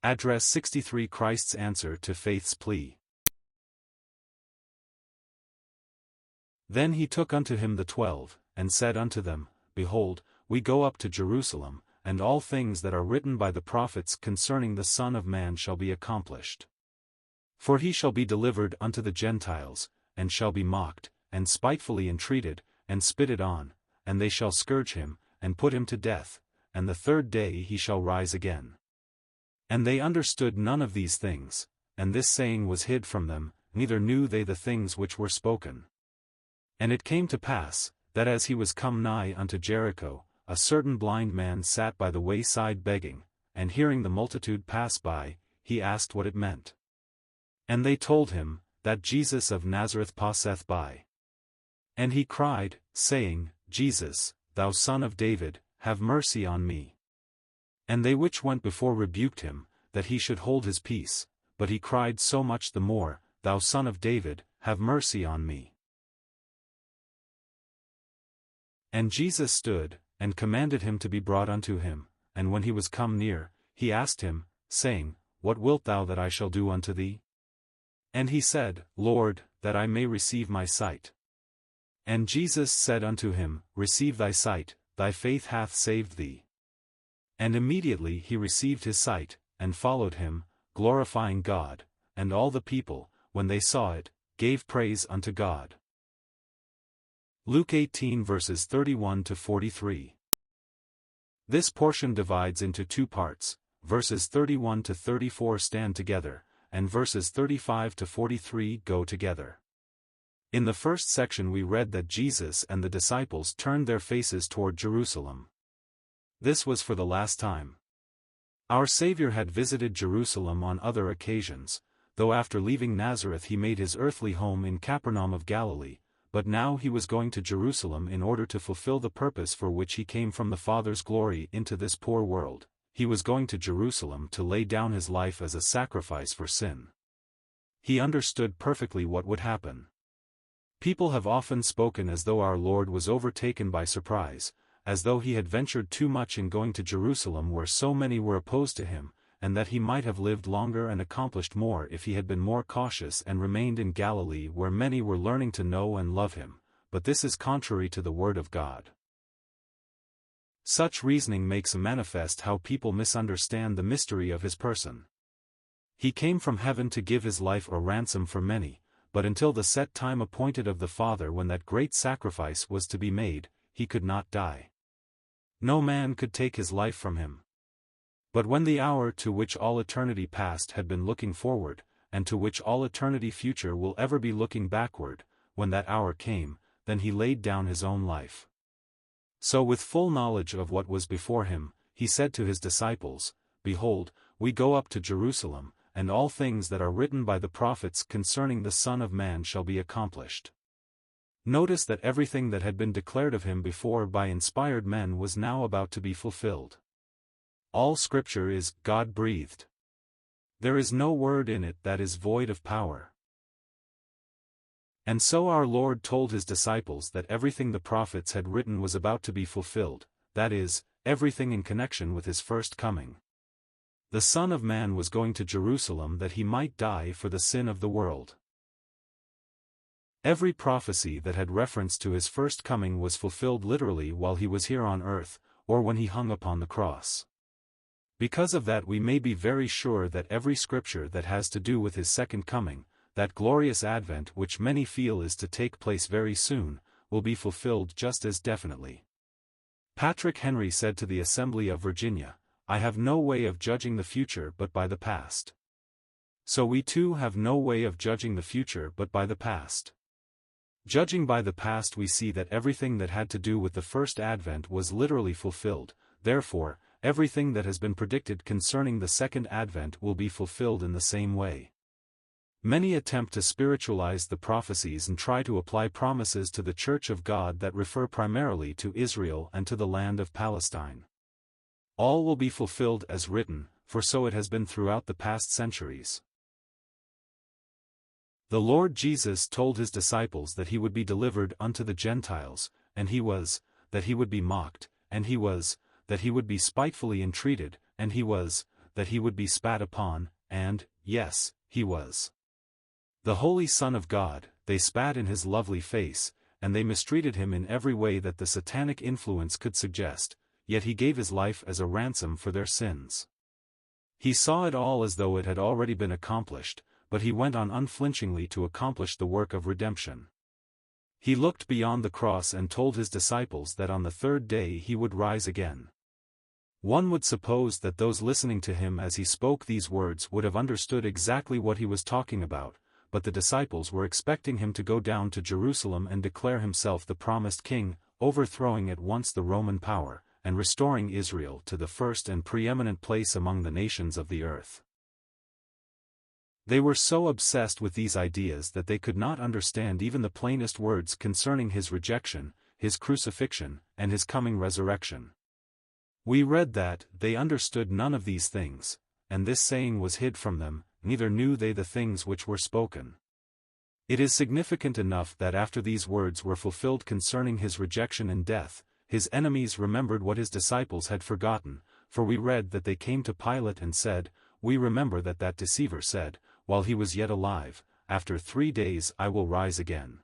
Address 63 Christ's answer to faith's plea. Then he took unto him the 12, and said unto them, Behold, we go up to Jerusalem, and all things that are written by the prophets concerning the Son of Man shall be accomplished. For he shall be delivered unto the Gentiles, and shall be mocked, and spitefully entreated, and spitted on, and they shall scourge him, and put him to death, and the third day he shall rise again. And they understood none of these things, and this saying was hid from them, neither knew they the things which were spoken. And it came to pass, that as he was come nigh unto Jericho, a certain blind man sat by the wayside begging, and hearing the multitude pass by, he asked what it meant. And they told him, that Jesus of Nazareth passeth by. And he cried, saying, Jesus, thou Son of David, have mercy on me. And they which went before rebuked him, that he should hold his peace, but he cried so much the more, Thou Son of David, have mercy on me. And Jesus stood, and commanded him to be brought unto him, and when he was come near, he asked him, saying, What wilt thou that I shall do unto thee? And he said, Lord, that I may receive my sight. And Jesus said unto him, Receive thy sight, thy faith hath saved thee. And immediately he received his sight, and followed him, glorifying God, and all the people, when they saw it, gave praise unto God. Luke 18 verses 31 to 43. This portion divides into two parts, verses 31 to 34 stand together, and verses 35 to 43 go together. In the first section we read that Jesus and the disciples turned their faces toward Jerusalem. This was for the last time. Our Savior had visited Jerusalem on other occasions, though after leaving Nazareth he made his earthly home in Capernaum of Galilee, but now he was going to Jerusalem in order to fulfill the purpose for which he came from the Father's glory into this poor world. He was going to Jerusalem to lay down his life as a sacrifice for sin. He understood perfectly what would happen. People have often spoken as though our Lord was overtaken by surprise, as though he had ventured too much in going to Jerusalem where so many were opposed to him, and that he might have lived longer and accomplished more if he had been more cautious and remained in Galilee where many were learning to know and love him, but this is contrary to the word of God. Such reasoning makes manifest how people misunderstand the mystery of his person. He came from heaven to give his life a ransom for many, but until the set time appointed of the Father when that great sacrifice was to be made, he could not die. No man could take his life from him. But when the hour to which all eternity past had been looking forward, and to which all eternity future will ever be looking backward, when that hour came, then he laid down his own life. So with full knowledge of what was before him, he said to his disciples, Behold, we go up to Jerusalem, and all things that are written by the prophets concerning the Son of Man shall be accomplished. Notice that everything that had been declared of him before by inspired men was now about to be fulfilled. All Scripture is God-breathed. There is no word in it that is void of power. And so our Lord told his disciples that everything the prophets had written was about to be fulfilled, that is, everything in connection with his first coming. The Son of Man was going to Jerusalem that he might die for the sin of the world. Every prophecy that had reference to his first coming was fulfilled literally while he was here on earth, or when he hung upon the cross. Because of that we may be very sure that every scripture that has to do with his second coming, that glorious advent which many feel is to take place very soon, will be fulfilled just as definitely. Patrick Henry said to the Assembly of Virginia, I have no way of judging the future but by the past. So we too have no way of judging the future but by the past. Judging by the past we see that everything that had to do with the first advent was literally fulfilled, therefore, everything that has been predicted concerning the second advent will be fulfilled in the same way. Many attempt to spiritualize the prophecies and try to apply promises to the Church of God that refer primarily to Israel and to the land of Palestine. All will be fulfilled as written, for so it has been throughout the past centuries. The Lord Jesus told his disciples that he would be delivered unto the Gentiles, and he was, that he would be mocked, and he was, that he would be spitefully entreated, and he was, that he would be spat upon, and, yes, he was. The Holy Son of God, they spat in his lovely face, and they mistreated him in every way that the satanic influence could suggest, yet he gave his life as a ransom for their sins. He saw it all as though it had already been accomplished, but he went on unflinchingly to accomplish the work of redemption. He looked beyond the cross and told his disciples that on the third day he would rise again. One would suppose that those listening to him as he spoke these words would have understood exactly what he was talking about, but the disciples were expecting him to go down to Jerusalem and declare himself the promised king, overthrowing at once the Roman power, and restoring Israel to the first and preeminent place among the nations of the earth. They were so obsessed with these ideas that they could not understand even the plainest words concerning his rejection, his crucifixion, and his coming resurrection. We read that they understood none of these things, and this saying was hid from them, neither knew they the things which were spoken. It is significant enough that after these words were fulfilled concerning his rejection and death, his enemies remembered what his disciples had forgotten, for we read that they came to Pilate and said, "We remember that that deceiver said, while he was yet alive, after 3 days I will rise again.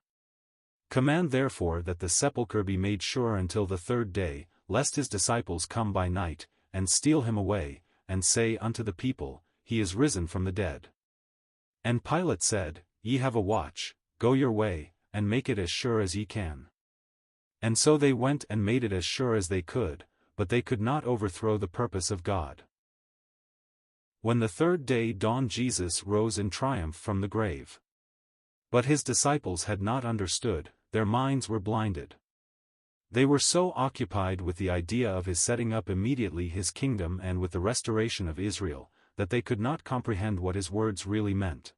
Command therefore that the sepulchre be made sure until the third day, lest his disciples come by night, and steal him away, and say unto the people, He is risen from the dead." And Pilate said, "Ye have a watch, go your way, and make it as sure as ye can." And so they went and made it as sure as they could, but they could not overthrow the purpose of God. When the third day dawned, Jesus rose in triumph from the grave. But his disciples had not understood, their minds were blinded. They were so occupied with the idea of his setting up immediately his kingdom and with the restoration of Israel, that they could not comprehend what his words really meant.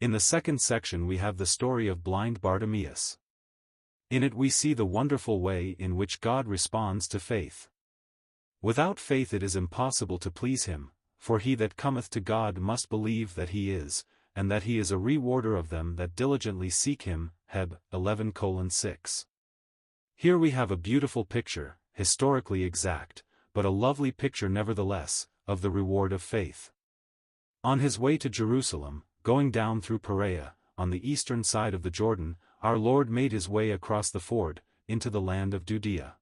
In the second section we have the story of blind Bartimaeus. In it we see the wonderful way in which God responds to faith. Without faith it is impossible to please him, for he that cometh to God must believe that he is, and that he is a rewarder of them that diligently seek him. Heb. 11:6. Here we have a beautiful picture, historically exact, but a lovely picture nevertheless, of the reward of faith. On his way to Jerusalem, going down through Perea, on the eastern side of the Jordan, our Lord made his way across the ford, into the land of Judea.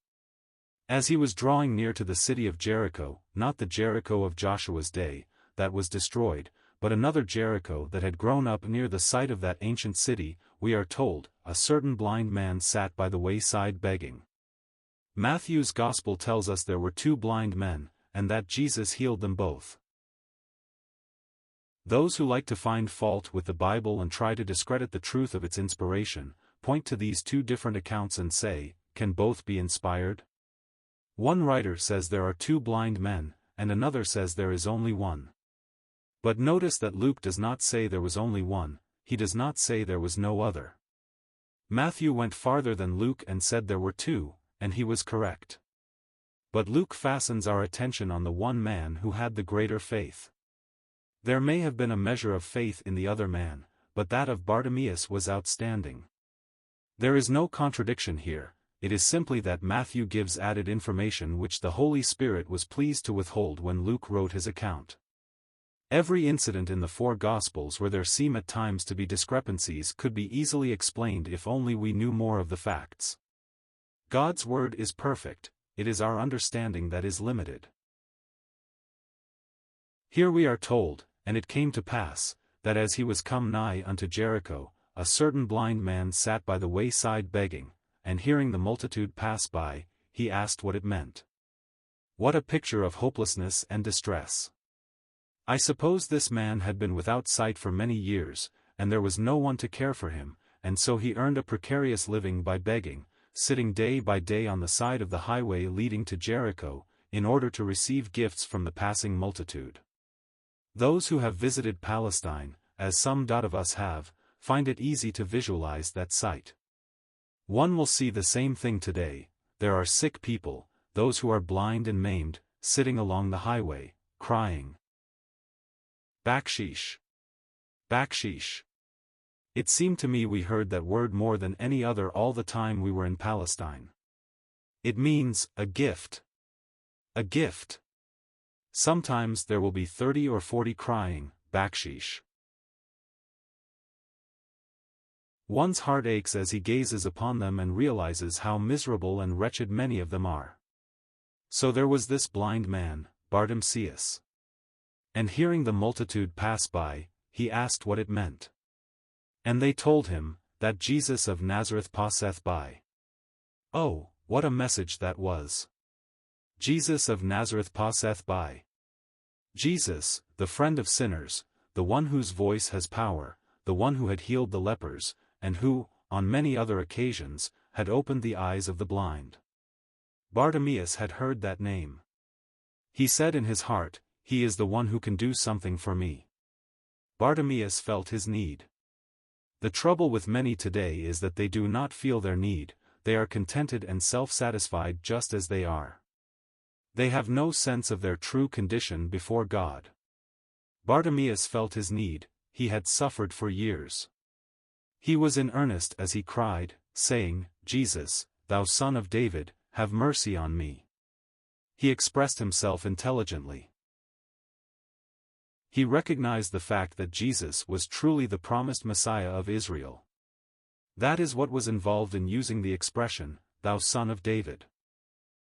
As he was drawing near to the city of Jericho, not the Jericho of Joshua's day, that was destroyed, but another Jericho that had grown up near the site of that ancient city, we are told, a certain blind man sat by the wayside begging. Matthew's Gospel tells us there were 2 blind men, and that Jesus healed them both. Those who like to find fault with the Bible and try to discredit the truth of its inspiration, point to these 2 different accounts and say, can both be inspired? One writer says there are 2 blind men, and another says there is only one. But notice that Luke does not say there was only one, he does not say there was no other. Matthew went farther than Luke and said there were 2, and he was correct. But Luke fastens our attention on the one man who had the greater faith. There may have been a measure of faith in the other man, but that of Bartimaeus was outstanding. There is no contradiction here, it is simply that Matthew gives added information which the Holy Spirit was pleased to withhold when Luke wrote his account. Every incident in the 4 Gospels where there seem at times to be discrepancies could be easily explained if only we knew more of the facts. God's word is perfect, it is our understanding that is limited. Here we are told, and it came to pass, that as he was come nigh unto Jericho, a certain blind man sat by the wayside begging, and hearing the multitude pass by, he asked what it meant. What a picture of hopelessness and distress! I suppose this man had been without sight for many years, and there was no one to care for him, and so he earned a precarious living by begging, sitting day by day on the side of the highway leading to Jericho, in order to receive gifts from the passing multitude. Those who have visited Palestine, as some of us have, find it easy to visualize that sight. One will see the same thing today. There are sick people, those who are blind and maimed, sitting along the highway, crying, "Baksheesh! Baksheesh!" It seemed to me we heard that word more than any other all the time we were in Palestine. It means, a gift. A gift. Sometimes there will be 30 or 40 crying, backsheesh. One's heart aches as he gazes upon them and realizes how miserable and wretched many of them are. So there was this blind man, Bartimaeus. And hearing the multitude pass by, he asked what it meant. And they told him, that Jesus of Nazareth passeth by. Oh, what a message that was! Jesus of Nazareth passeth by. Jesus, the friend of sinners, the one whose voice has power, the one who had healed the lepers, and who, on many other occasions, had opened the eyes of the blind. Bartimaeus had heard that name. He said in his heart, "He is the one who can do something for me." Bartimaeus felt his need. The trouble with many today is that they do not feel their need, they are contented and self-satisfied just as they are. They have no sense of their true condition before God. Bartimaeus felt his need, he had suffered for years. He was in earnest as he cried, saying, "Jesus, thou Son of David, have mercy on me." He expressed himself intelligently. He recognized the fact that Jesus was truly the promised Messiah of Israel. That is what was involved in using the expression, "thou Son of David."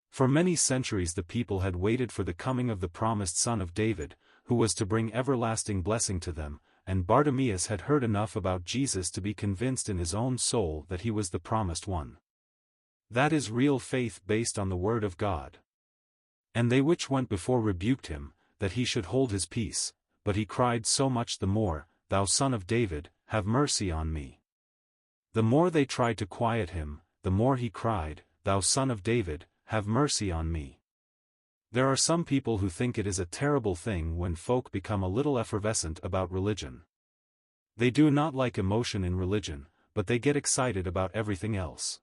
For many centuries the people had waited for the coming of the promised Son of David, who was to bring everlasting blessing to them, and Bartimaeus had heard enough about Jesus to be convinced in his own soul that he was the promised one. That is real faith based on the word of God. And they which went before rebuked him, that he should hold his peace, but he cried so much the more, "Thou Son of David, have mercy on me." The more they tried to quiet him, the more he cried, "Thou Son of David, have mercy on me." There are some people who think it is a terrible thing when folk become a little effervescent about religion. They do not like emotion in religion, but they get excited about everything else.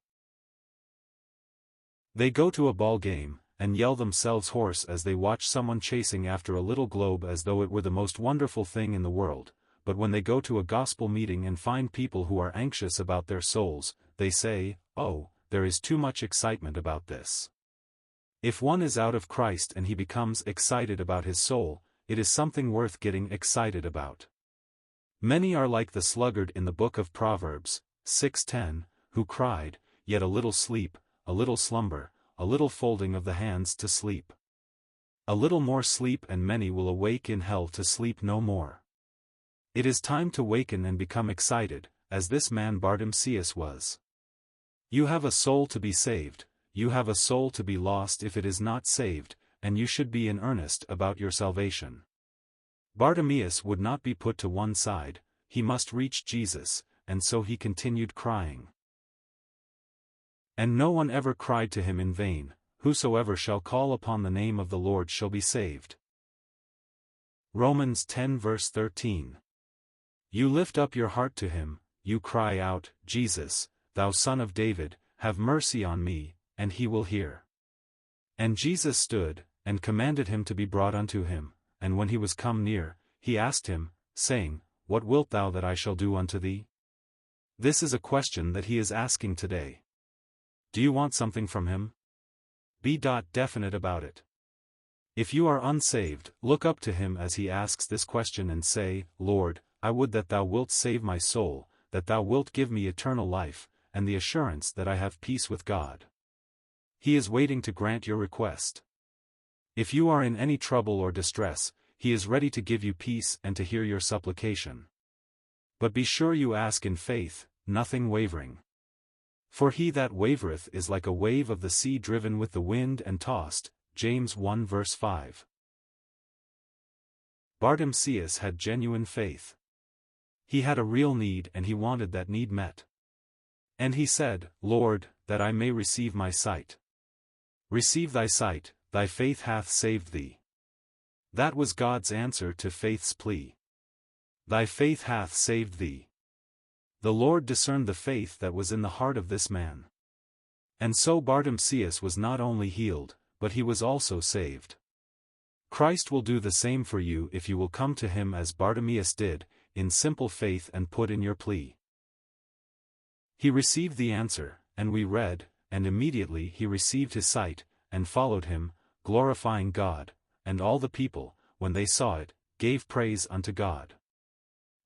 They go to a ball game, and yell themselves hoarse as they watch someone chasing after a little globe as though it were the most wonderful thing in the world, but when they go to a gospel meeting and find people who are anxious about their souls, they say, "Oh, there is too much excitement about this." If one is out of Christ and he becomes excited about his soul, it is something worth getting excited about. Many are like the sluggard in the book of Proverbs, 6:10, who cried, "Yet a little sleep, a little slumber, a little folding of the hands to sleep. A little more sleep and many will awake in hell to sleep no more." It is time to waken and become excited, as this man Bartimaeus was. You have a soul to be saved, you have a soul to be lost if it is not saved, and you should be in earnest about your salvation. Bartimaeus would not be put to one side, he must reach Jesus, and so he continued crying. And no one ever cried to him in vain, "Whosoever shall call upon the name of the Lord shall be saved." Romans 10 verse 13. You lift up your heart to him, you cry out, "Jesus, thou Son of David, have mercy on me," and he will hear. And Jesus stood, and commanded him to be brought unto him, and when he was come near, he asked him, saying, "What wilt thou that I shall do unto thee?" This is a question that he is asking today. Do you want something from him? Be definite about it. If you are unsaved, look up to him as he asks this question and say, "Lord, I would that thou wilt save my soul, that thou wilt give me eternal life, and the assurance that I have peace with God." He is waiting to grant your request. If you are in any trouble or distress, he is ready to give you peace and to hear your supplication. But be sure you ask in faith, nothing wavering. For he that wavereth is like a wave of the sea driven with the wind and tossed, James 1 verse 5. Bartimaeus had genuine faith. He had a real need and he wanted that need met. And he said, "Lord, that I may receive my sight." Receive thy sight, thy faith hath saved thee. That was God's answer to faith's plea. Thy faith hath saved thee. The Lord discerned the faith that was in the heart of this man. And so Bartimaeus was not only healed, but he was also saved. Christ will do the same for you if you will come to him as Bartimaeus did, in simple faith and put in your plea. He received the answer, and we read, and immediately he received his sight, and followed him, glorifying God, and all the people, when they saw it, gave praise unto God.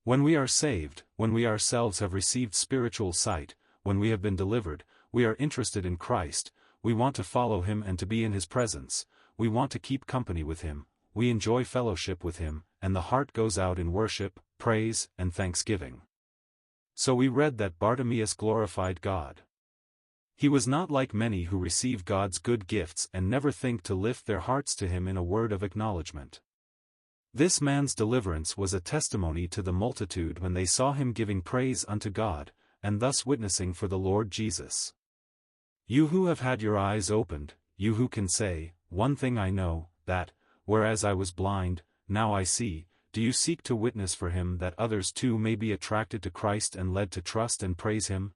When we are saved, when we ourselves have received spiritual sight, when we have been delivered, we are interested in Christ, we want to follow him and to be in his presence, we want to keep company with him, we enjoy fellowship with him, and the heart goes out in worship, praise, and thanksgiving. So we read that Bartimaeus glorified God. He was not like many who receive God's good gifts and never think to lift their hearts to him in a word of acknowledgement. This man's deliverance was a testimony to the multitude when they saw him giving praise unto God, and thus witnessing for the Lord Jesus. You who have had your eyes opened, you who can say, "One thing I know, that, whereas I was blind, now I see," do you seek to witness for him that others too may be attracted to Christ and led to trust and praise him?